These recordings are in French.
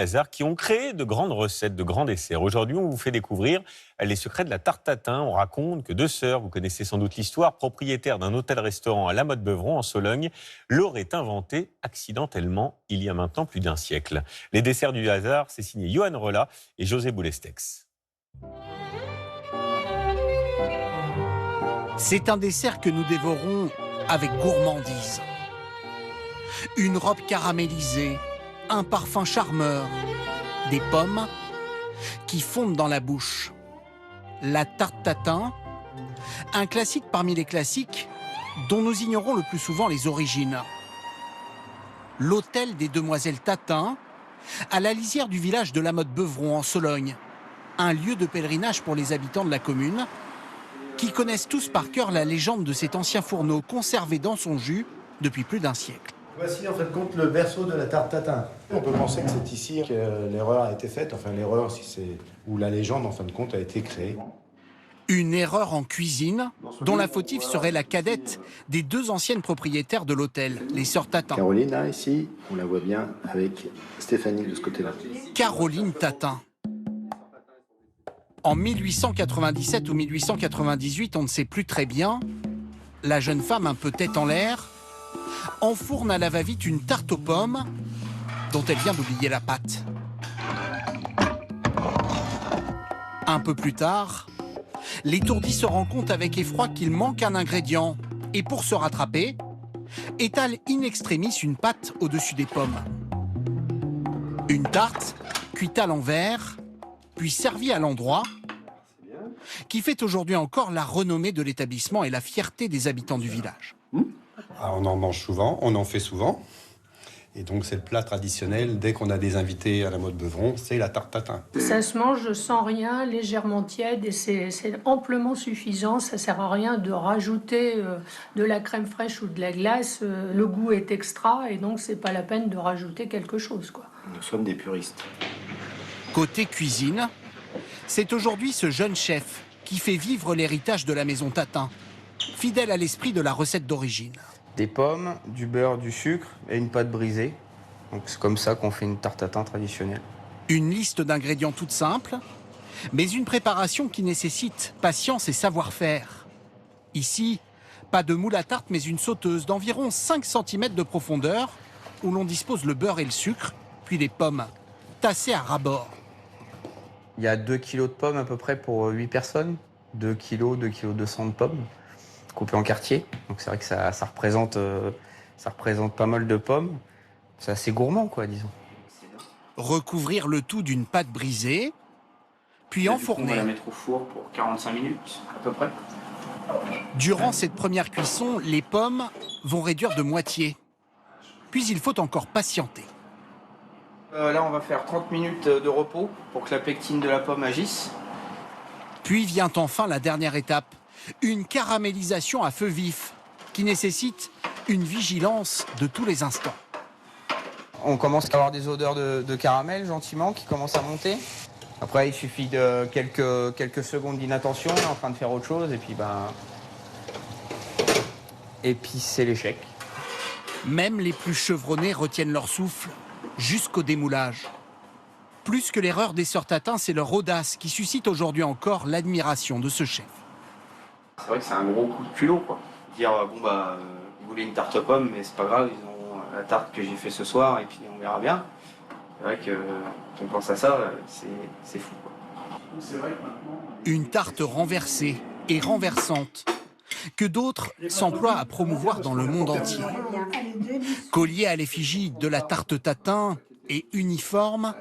Hasard qui ont créé de grandes recettes, de grands desserts. Aujourd'hui, on vous fait découvrir les secrets de la tarte tatin. On raconte que deux sœurs, vous connaissez sans doute l'histoire, propriétaires d'un hôtel-restaurant à La Motte-Beuvron en Sologne, l'auraient inventé accidentellement il y a maintenant plus d'un siècle. Les desserts du hasard, c'est signé Johan Rolla et José Boulestex. C'est un dessert que nous dévorons avec gourmandise. Une robe caramélisée, un parfum charmeur, des pommes qui fondent dans la bouche. La tarte tatin, un classique parmi les classiques dont nous ignorons le plus souvent les origines. L'hôtel des Demoiselles Tatin, à la lisière du village de La Motte-Beuvron en Sologne, un lieu de pèlerinage pour les habitants de la commune, qui connaissent tous par cœur la légende de cet ancien fourneau conservé dans son jus depuis plus d'un siècle. Voici en fin de compte le berceau de la tarte tatin. On peut penser que c'est ici que l'erreur a été faite, enfin l'erreur où la légende en fin de compte a été créée. Une erreur en cuisine dont la fautive serait la cadette des deux anciennes propriétaires de l'hôtel, les sœurs Tatin. Caroline, là, ici, on la voit bien avec Stéphanie de ce côté-là. Caroline Tatin. En 1897 ou 1898, on ne sait plus très bien, la jeune femme, un peu tête en l'air, enfourne à la va-vite une tarte aux pommes dont elle vient d'oublier la pâte. Un peu plus tard, l'étourdi se rend compte avec effroi qu'il manque un ingrédient et pour se rattraper, étale in extremis une pâte au-dessus des pommes. Une tarte cuite à l'envers, puis servie à l'endroit, qui fait aujourd'hui encore la renommée de l'établissement et la fierté des habitants du village. Ah, on en mange souvent, on en fait souvent. Et donc c'est le plat traditionnel, dès qu'on a des invités à La Motte-Beuvron, c'est la tarte tatin. Ça se mange sans rien, légèrement tiède, et c'est amplement suffisant. Ça sert à rien de rajouter de la crème fraîche ou de la glace. Le goût est extra, et donc c'est pas la peine de rajouter quelque chose, quoi. Nous sommes des puristes. Côté cuisine, c'est aujourd'hui ce jeune chef qui fait vivre l'héritage de la maison Tatin, fidèle à l'esprit de la recette d'origine. Des pommes, du beurre, du sucre et une pâte brisée. Donc c'est comme ça qu'on fait une tarte tatin traditionnelle. Une liste d'ingrédients toute simple, mais une préparation qui nécessite patience et savoir-faire. Ici, pas de moule à tarte, mais une sauteuse d'environ 5 cm de profondeur, où l'on dispose le beurre et le sucre, puis les pommes, tassées à ras-bord. Il y a 2 kg de pommes à peu près pour 8 personnes. 2 kg, 2 kg 200 de pommes, coupées en quartiers. Donc c'est vrai que ça représente pas mal de pommes. C'est assez gourmand, quoi, disons. Recouvrir le tout d'une pâte brisée, puis enfourner. On va la mettre au four pour 45 minutes, à peu près. Durant cette première cuisson, les pommes vont réduire de moitié. Puis il faut encore patienter. Là, on va faire 30 minutes de repos pour que la pectine de la pomme agisse. Puis vient enfin la dernière étape, une caramélisation à feu vif, qui nécessite une vigilance de tous les instants. On commence à avoir des odeurs de caramel, gentiment, qui commencent à monter. Après, il suffit de quelques secondes d'inattention, on est en train de faire autre chose, et puis c'est l'échec. Même les plus chevronnés retiennent leur souffle jusqu'au démoulage. Plus que l'erreur des sœurs Tatin, c'est leur audace qui suscite aujourd'hui encore l'admiration de ce chef. C'est vrai que c'est un gros coup de culot, quoi. Dire, vous voulez une tarte aux pommes, mais c'est pas grave, ils ont la tarte que j'ai fait ce soir, et puis on verra bien. C'est vrai que quand on pense à ça, c'est fou, quoi. Une tarte renversée et renversante, que d'autres s'emploient à promouvoir dans le monde entier. Collier à l'effigie de la tarte tatin et uniforme,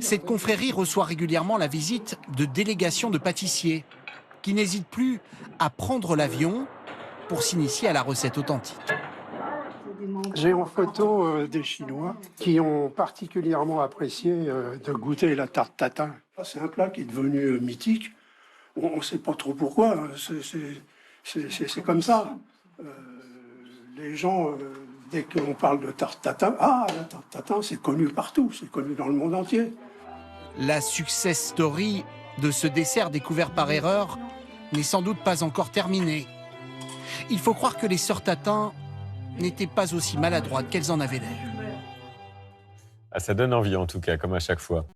cette confrérie reçoit régulièrement la visite de délégations de pâtissiers qui n'hésitent plus à prendre l'avion pour s'initier à la recette authentique. J'ai en photo des Chinois qui ont particulièrement apprécié de goûter la tarte tatin. C'est un plat qui est devenu mythique. On ne sait pas trop pourquoi. C'est comme ça. Les gens, dès qu'on parle de tarte tatin, la tarte tatin, c'est connu partout, c'est connu dans le monde entier. La success story de ce dessert découvert par erreur n'est sans doute pas encore terminée. Il faut croire que les sœurs Tatin n'étaient pas aussi maladroites qu'elles en avaient l'air. Ah, ça donne envie en tout cas, comme à chaque fois.